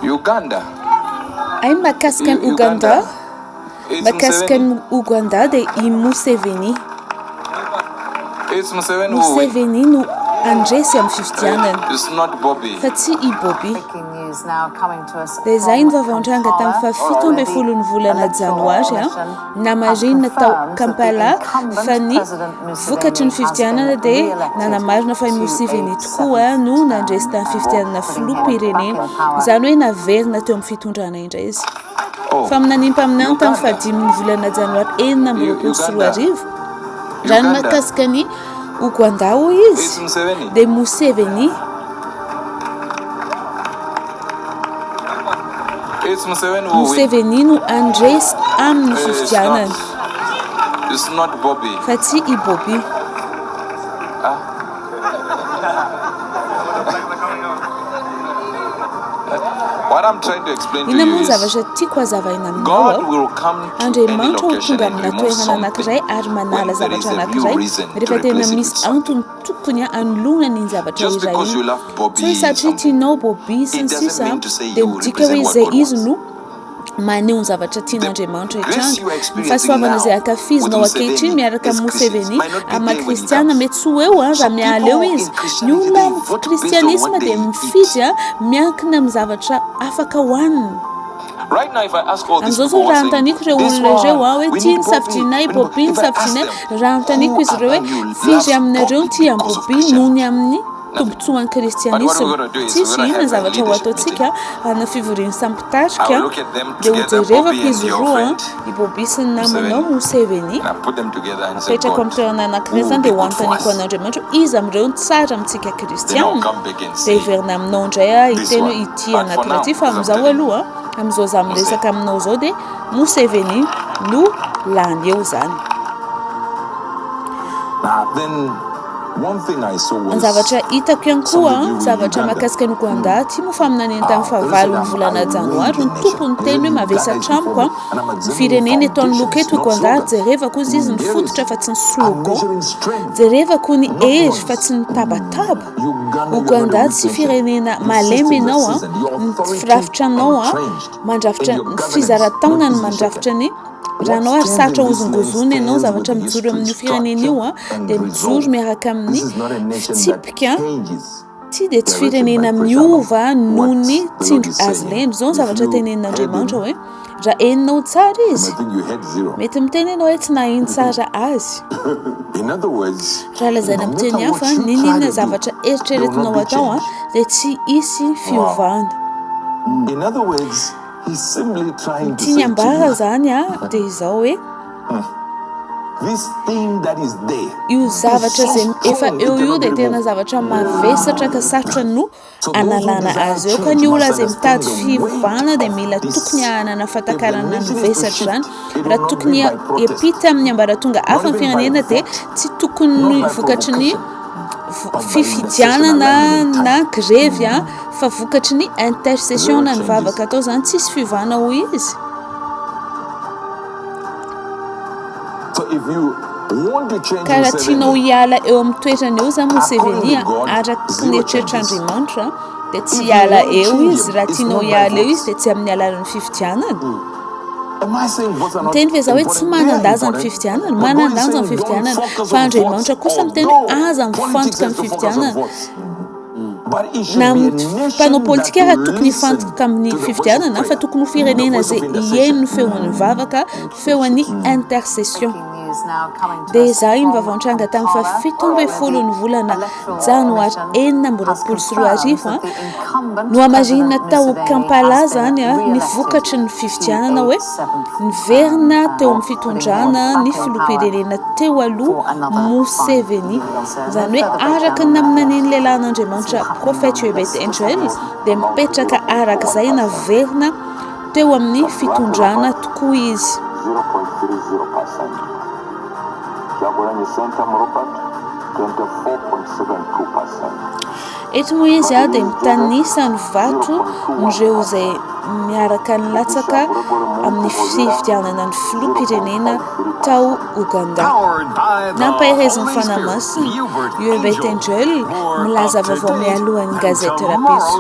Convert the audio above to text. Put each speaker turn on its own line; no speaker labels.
Uganda.
Ay makasika ny Uganda. Makasika ny Uganda dia i Museveni. Museveni no andresy amin'ny fifidianana. Fa tsy i Bobby. Dia izay ny vaovao-nitranga tamin'ny 17 ny volana Janoary namarina tao Kampala fa ny vokatry ny fifidianana dia nanamarina fa i Museveni tokoa no nandresy tamin'ny fifidianana filoham-pirenena. Izany hoe naverina teo amin'ny fitondrana indray izy. Fa amin'animpaminany tamin'ny 15 volana Janoary 2024 raha ny mahakasika ny Uganda hoy izy dia Museveni. Museveni no andresy amin'ny fifidianana fa tsy i Bobby. Ina moa ny zavatra tiako hazavaina aminao Andriamanitra ho tonga amina toerana anankiray ary manala zavatra anankiray rehefa tena misy antony tokony anoloana ny zavatra iray iny. Tsy hoe satria tianao Bobby sy ny sisa dia midika hoe izay izy no maneho ny zavatra tian'Andriamanitra hitranga. Ny fahasoavana izay ankafizinao ankehitriny miaraka amin'ny Museveni amin'ny kristiana mety tsy ho eo raha miala eo izy. Ny olona amin'ny kristianisma dia mifidy miankina amin'ny zavatra afaka hohanina. Amin'izao zao raha antaniko ireo olona ireo hoe tia ny safitrinay Bobby ny safitrinay, raha antaniko izy ireo hoe firy aminareo tia amin'ny Bobby noho ny amin'ny tombotsoan'ny kristianisma. Tsisy inona zavatra ho ataontsika ana fivoriany sampitarika dia hojerevako izy roa i Bobby sy ny namanao Museveni apetraka amin'ny toerana anankiray izany dia hoantaniko an'Andriamanitra izy amin'ireo ny tsara amintsika kristiana dia hiverina aminao indray hiteny hoe ity anankiray ity. Fa amin'izao aloha amin'izao za miresaka aminao izao dia Museveni no lany eo izany. Ny zavatra hitako ihany koa zavatra mahakasika ny Uganda ty moa fa amin'aneny tamin'ny 9 volana Janoary ny tompony teny hoe mavesatra amiko ny firenena eto anoloka eto Uganda jerevako izy ny fototra fa tsy ny slogan, jerevako ny hery fa tsy ny tabataba. Uganda tsy firenena malemy ianao ny firafitra anao mandrafitra ny fizarataona ny mandrafitra ny raha anao ary sarotra hozongozona ianao zavatra mijoro amin'io firenena io dia mijoro miaraka amin'ny fitsipika ty dia tsy firenena miova noho ny tsindro azy leno. Zao ny zavatra tenenin'Andriamanitra hoe raha eninao tsara izy mety miteny ianao hoe tsy nahino tsara azy. Raha lazaina miteny hafa ninona zavatra eritreretinao atao dia tsy hisy fiovana. Tia ny ambara zany dia izao hoe io zavatra zay efa eo io dia tena zavatra mavesatra ka sarotra no analana azy eo. Ka ny olona zay mitady fiovana dia mila tokony hanana fatakarana ny vesatra zany. Raha tokony hiampita amin'ny ambaratonga hafa ny firenena dia tsy tokony vokatry ny fifidianana na grevy fa vokatry ny intercession na ny vavaka atao zany tsisy fiovana hoy izy. Ka raha tianao hiala eo amin'ny toerana eo zany Museveni araka ny eritreritran'Andriamanitra dia tsy hiala eo izy. Raha tianao hiala eo izy dia tsy amin'ny alalan'ny fifidianana. Miteny ve za hoe tsy manan-daza ny fifidianana? Manan-danja ny fifidianana fa Andriamanitra kosa miteny aza mifantoka ny fifidianana. Na mpanao politika raha tokony hifantoka amin'ny fifidianana fa tokony ho firenena izay hihaino ny feon'ny vavaka, feon'ny intercession. Dia izay ny vaovao-nitranga tamin'ny 17 ny volana Janoary 2024 no hamarina tao Kampala zany ny vokatry ny fifidianana hoe niverina teo amin'ny fitondrana ny filoham-pirenena teo aloha Museveni. Izany hoe araka ny naminan'ny lehilahin'Andriamanitra profeta Hubert Angel dia mipetraka araka izay naverina teo amin'ny fitondrana tokoa izy. Eto moa izy dia mitanisa ny vato nireo izay miaraka ny latsaka amin'ny fifidianana ny filoham-pirenena tao Uganda. Nampaherezin'ny fanahy-masina Hubert Angel milaza vaovao mialohan'ny gazety rapiso.